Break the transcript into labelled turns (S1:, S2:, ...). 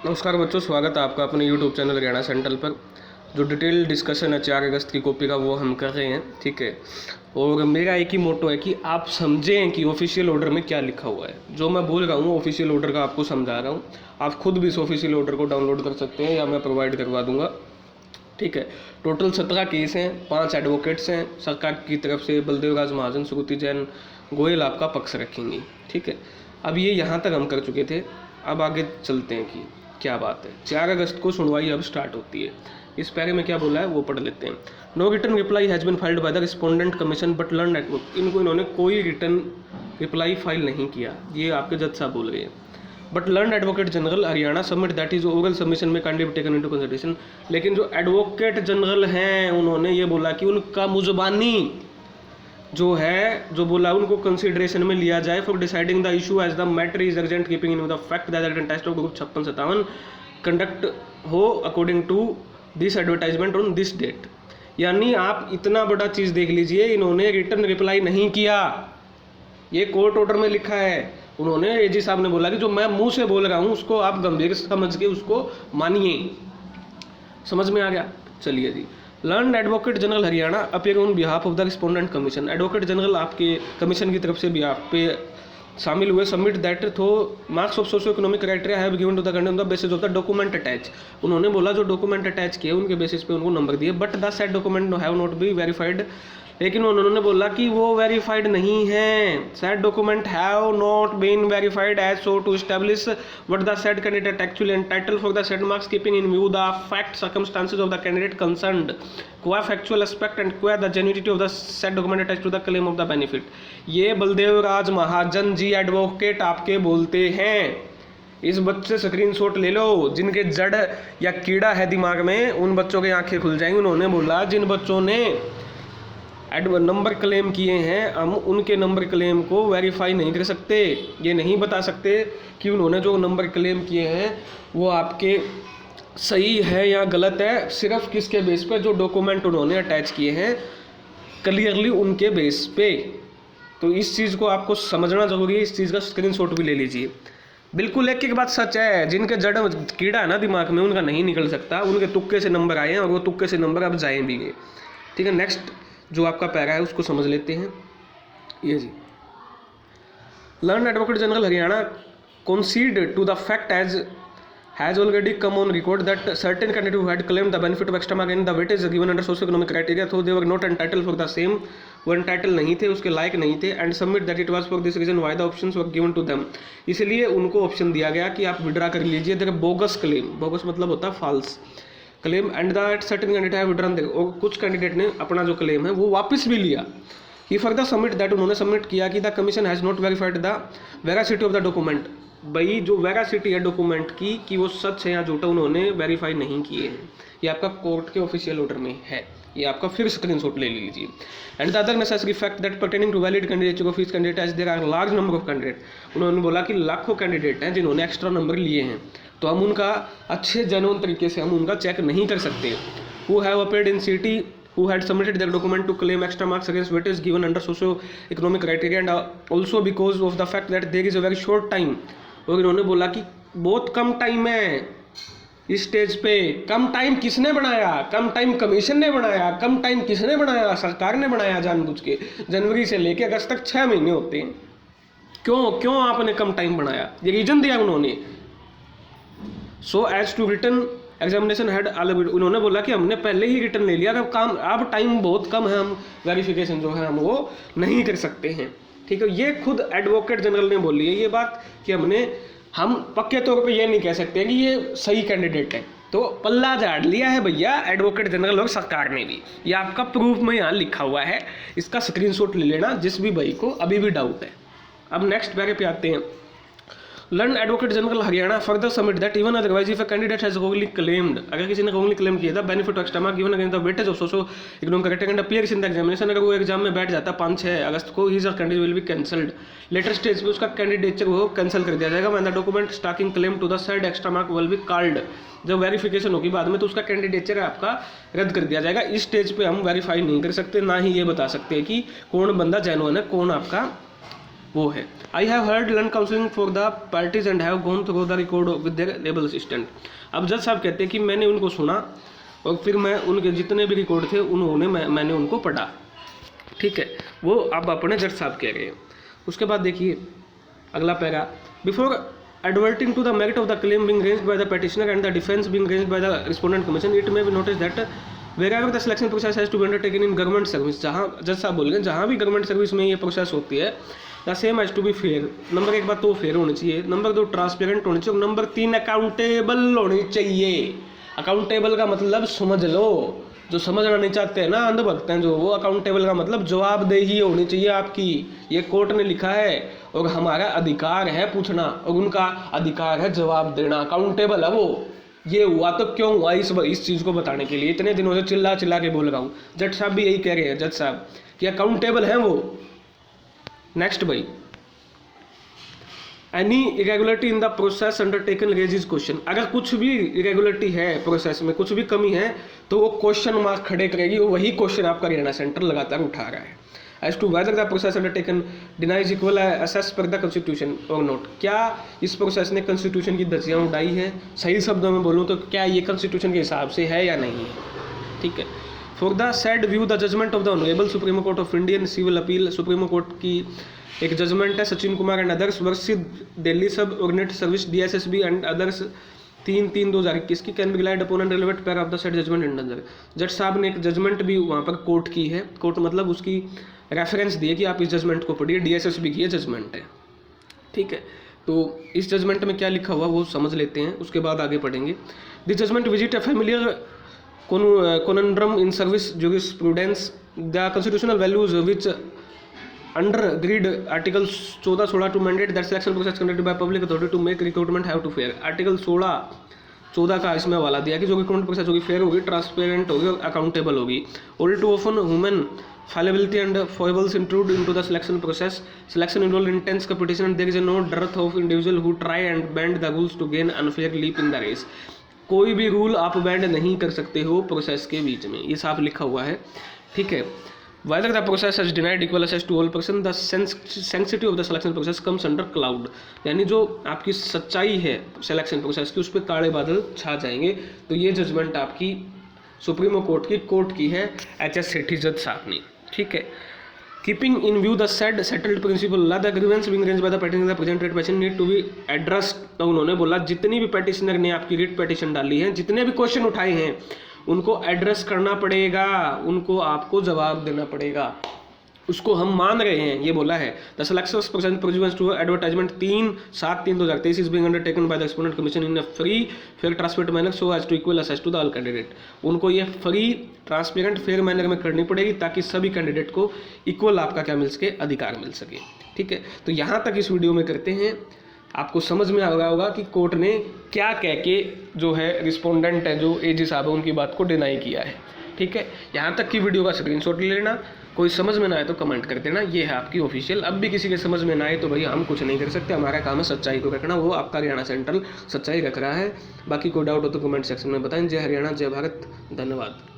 S1: नमस्कार बच्चों, स्वागत है आपका अपने यूट्यूब चैनल हरियाणा सेंट्रल पर। जो डिटेल डिस्कशन है 4 अगस्त की कॉपी का वो हम कर रहे हैं, ठीक है। और मेरा एक ही मोटो है कि आप समझें कि ऑफिशियल ऑर्डर में क्या लिखा हुआ है। जो मैं बोल रहा हूँ ऑफिशियल ऑर्डर का आपको समझा रहा हूँ। आप खुद भी इस ऑफिशियल ऑर्डर को डाउनलोड कर सकते हैं या मैं प्रोवाइड करवा दूंगा, ठीक है। टोटल 17 केस हैं, 5 एडवोकेट्स हैं सरकार की तरफ से। बलदेव राज महाजन, श्रुति जैन, गोयल आपका पक्ष रखेंगी, ठीक है। अब ये यहाँ तक हम कर चुके थे। अब आगे चलते हैं कि क्या बात है। 4 अगस्त को सुनवाई अब स्टार्ट होती है। इस पैरे में क्या बोला है वो पढ़ लेते हैं। No return reply has been filed by the respondent commission but learned advocate. इन्होंने कोई रिटर्न रिप्लाई फाइल नहीं किया, ये आपके जज साहब बोल रहे हैं। But learned advocate general Haryana submit that is overall submission में can be taken into consideration. लेकिन जो एडवोकेट जनरल हैं उन्होंने ये बोला कि उनका मुजबानी जो है जो बोला उनको कंसिडरेशन में लिया जाए for deciding the issue as the matter is urgent keeping in the fact that the test of group 56-57 conduct हो according to this advertisement on this date. यानी आप इतना बड़ा चीज़ देख लीजिए, इन्होंने रिटर्न रिप्लाई नहीं किया, ये कोर्ट ऑर्डर में लिखा है। उन्होंने एजी साहब ने बोला कि जो मैं मुंह से बोल रहा हूँ उसको आप गंभीर समझ के उसको मानिए। समझ में आ गया? चलिए जी। Learn advocate general Haryana appear on behalf of the respondent commission. Advocate general आपके कमीशन की तरफ से बिहाफ पे शामिल हुए। Submit that though marks of socio economic criteria have given to the content on the basis of the document attach. उन्होंने बोला जो डॉक्यूमेंट अटैच किए उनके बेसिस पे उनको नंबर दिए। But the said document have not be verified. लेकिन उन्होंने बोला कि वो वेरीफाइड नहीं है। Said document have not been verified as so to establish what the said candidate actually entitled for the said marks keeping in view the fact circumstances of the candidate concerned, qua factual aspect and qua the genuineness of the said document attached to the claim of the benefit. ये बलदेव राज Mahajan ji advocate आपके बोलते हैं। इस बच्चे screenshot ले लो, जिनके जड़ या कीड़ा है दिमाग में उन बच्चों की आंखें खुल जाएंगी। उन्होंने बोला जिन बच्चों ने नंबर क्लेम किए हैं हम उनके नंबर क्लेम को वेरीफाई नहीं कर सकते। ये नहीं बता सकते कि उन्होंने जो नंबर क्लेम किए हैं वो आपके सही है या गलत है, सिर्फ किसके बेस पे, जो डॉक्यूमेंट उन्होंने अटैच किए हैं क्लियरली उनके बेस पे। तो इस चीज़ को आपको समझना जरूरी है। इस चीज़ का स्क्रीनशॉट भी ले लीजिए। बिल्कुल एक बात सच है, जिनके जड़ कीड़ा है ना दिमाग में उनका नहीं निकल सकता। उनके तुक्के से नंबर आए हैं और वो तुक्के से नंबर अब जाए भी गए, ठीक है। नेक्स्ट जो आपका पैरा है उसको समझ लेते हैं। ये जी, learn advocate general Haryana concede to the fact as has already come on record that certain candidates who had claimed the benefit of extra mark in the weightage given under socio-economic criteria, so they were not entitled for the same, वो entitled नहीं थे, उसके लायक नहीं थे, and submit that it was for this reason why the options were given to them। इसलिए उनको option दिया गया कि आप विड्रा कर लीजिए। देखो बोगस क्लेम, बोगस मतलब होता है false claim, and the certain candidate है विड्रॉन। देखो और कुछ कैंडिडेट ने अपना जो क्लेम है वो वापस भी लिया। ही फर्दर सबमिट दैट, उन्होंने सबमिट किया कि the commission has not verified the veracity of the document. भाई जो वेरासिटी है डॉक्यूमेंट की कि वो सच है या झूठा, उन्होंने वेरीफाई नहीं किए हैं। ये आपका कोर्ट के ऑफिशियल ऑर्डर में है, ये आपका फिर स्क्रीनशॉट ले लीजिए। And the other necessary fact that pertaining to valid candidate of each candidate as there are large number of candidate. उन्होंने बोला कि लाखों कैंडिडेट हैं जिन्होंने एक्स्ट्रा नंबर लिए हैं, तो हम उनका अच्छे जेन्युइन तरीके से हम उनका चेक नहीं कर सकते। Who have appeared in city who had submitted their document to claim extra marks against weightage given under socio-economic criteria and also because of the fact that there is a very short time। और इन्होंने बोला कि बहुत कम time है इस stage पे। कम time किसने बनाया? कम टाइम कमीशन ने बनाया। कम टाइम किसने बनाया? सरकार ने बनाया जानबूझ के। जनवरी से लेके अगस्त तक 6 महीने होते हैं। क्यों आपने कम टाइम बनाया? ये रीजन दिया उन्होंने। So as to return examination head अलग, उन्होंने बोला कि हमने पहले ही रिटर्न ले लिया, अब टाइम बहुत कम है, हम वेरिफिकेशन जो है हम वो नहीं कर सकते हैं, ठीक है। ये खुद एडवोकेट जनरल ने बोली है ये बात कि हम पक्के तौर पे ये नहीं कह सकते कि ये सही कैंडिडेट है। तो पल्ला झाड़ लिया है भैया एडवोकेट जनरल और सरकार ने भी। ये आपका प्रूफ में यहाँ लिखा हुआ है, इसका स्क्रीनशॉट ले लेना जिस भी भाई को अभी भी डाउट है। अब नेक्स्ट पैरे पे आते हैं। Learned advocate general Haryana further submit that even otherwise if a candidate has wrongly claimed, अगर किसी ने रॉन्गली क्लेम किया था benefit extra mark given against the weightage of socio economic criteria and appears in the examination, अगर वो exam में बैठ जाता 5-6 अगस्त को, his candidate will be cancelled. Later stage पे उसका कैंडिडेचर वो कैंसिल कर दिया जाएगा। When the document stocking claim to the side extra mark will be called, जब वेरिफिकेशन होगी बाद में तो उसका कैंडिडेचर आपका रद्द कर दिया जाएगा। इस स्टेज पे हम वेरीफाई नहीं कर सकते, ना ही ये बता सकते कि कौन बंदा जेन्युइन है, कौन आपका वो है I have heard learn counselling for the parties and have gone through the record with their label assistant. अब जज साहब कहते हैं कि मैंने उनको सुना और फिर मैं उनके जितने भी रिकॉर्ड थे उन्होंने मैंने उनको पढ़ा, ठीक है, वो अब अपने जज साहब कह रहे हैं। उसके बाद देखिए अगला para, before adverting to the merit of the claim being raised by the petitioner and the defense being raised by the respondent commission, it may be noticed that wherever the selection process has to be undertaken in government service, जहाँ जज साहब बोल रहे हैं जहाँ भी government service में ये प्रोसेस होती है, the same has to be fair. Number 1 बात तो फेयर होनी चाहिए, नंबर 2 ट्रांसपेरेंट होनी चाहिए, और नंबर 3 अकाउंटेबल होनी चाहिए। अकाउंटेबल का मतलब समझ लो, जो समझना नहीं चाहते हैं ना अंधभक्त हैं जो, वो अकाउंटेबल का मतलब जवाबदेही होनी चाहिए आपकी। ये कोर्ट ने लिखा है और हमारा अधिकार है पूछना और उनका अधिकार है जवाब देना। अकाउंटेबल है वो। ये हुआ तो क्यों हुआ, इस चीज़ को बताने के लिए इतने दिनों से चिल्ला चिल्ला के बोल रहा हूँ। जज साहब भी यही कह रहे हैं, जज साहब कि अकाउंटेबल हैं वो। नेक्स्ट भाई, any irregularity in the process undertaken raises question. अगर कुछ भी इरेगुलरिटी है प्रोसेस में, कुछ भी कमी है, तो वो क्वेश्चन मार्क खड़े करेगी। वो वही क्वेश्चन आपका हरियाणा सेंटर लगातार उठा रहा है। As to whether the process undertaken denies equal access पर द कॉन्स्टिट्यूशन और नोट। क्या इस प्रोसेस ने कॉन्स्टिट्यूशन की धज्जियां उड़ाई है? सही शब्दों में बोलूँ तो क्या ये कॉन्स्टिट्यूशन के हिसाब से है या नहीं है? ठीक है। For the said view the judgment of the honourable supreme court of Indian civil appeal, supreme court की एक जजमेंट है Sachin Kumar and others versus Delhi subordinate service DSSB and others 3/3/2021 की can be relied upon and relevant para of the said judgment and अंदर। जज साहब ने एक judgement भी वहाँ पर कोर्ट की है, कोर्ट मतलब उसकी रेफरेंस दी है कि आप इस जजमेंट को पढ़िए, DSSB की ये जजमेंट है, ठीक है। तो इस जजमेंट में क्या लिखा हुआ वो समझ लेते हैं, उसके बाद आगे पढ़ेंगे। This judgement visit a familiar conundrum in service jurisprudence, the constitutional values which undergird articles 14-16 to mandate that selection process conducted by public authority to make recruitment have to fair। Article 16-14 का इसमें हवाला दिया कि जो recruitment process होगी fair होगी, transparent होगी और अकाउंटेबल होगी। All too often human fallibility and foibles intrude into the selection process. Selection involves intense competition and there is no dearth of individual who try and bend the rules to gain unfair leap in the race। कोई भी rule आप band नहीं कर सकते हो process के बीच में, ये साफ लिखा हुआ है, ठीक है। Whether the process has denied equal access to all person, the sanctity of the selection process comes under cloud। यानी जो आपकी सच्चाई है सिलेक्शन प्रोसेस की, उस पर काले बादल छा जाएंगे। तो ये जजमेंट आपकी सुप्रीमो कोर्ट की है, HS सेठी जज साहब ने, ठीक है। Keeping in view the said settled principle the grievance being raised by the petitioner the present petition need to be addressed. तो उन्होंने बोला जितनी भी पेटिशनर ने आपकी रिट पेटिशन डाली है, जितने भी क्वेश्चन उठाए हैं, उनको एड्रेस करना पड़ेगा, उनको आपको जवाब देना पड़ेगा, उसको हम मान रहे हैं, ये बोला है। The selection process provisions to advertisement 3/7/2023 is being undertaken by the respondent commission in a free fair transparent manner so as to equal access to the all candidate. उनको ये फ्री ट्रांसपेरेंट फेयर मैनर में करनी पड़ेगी ताकि सभी candidate को equal आपका क्या मिल सके, अधिकार मिल सके, ठीक है। तो यहाँ तक इस वीडियो में करते हैं। आपको समझ में आ गया होगा कि कोर्ट ने क्या कह के जो है रिस्पोंडेंट है जो AG साहब है उनकी बात को डिनाई किया है, ठीक है। यहाँ तक की वीडियो का स्क्रीनशॉट ले लेना, कोई समझ में ना आए तो कमेंट कर देना। ये है आपकी ऑफिशियल। अब भी किसी के समझ में ना आए तो भाई हम कुछ नहीं कर सकते, हमारा काम है सच्चाई को रखना, वो आपका हरियाणा सेंट्रल सच्चाई रख रहा है। बाकी कोई डाउट हो तो कमेंट सेक्शन में बताएं। जय हरियाणा, जय भारत, धन्यवाद।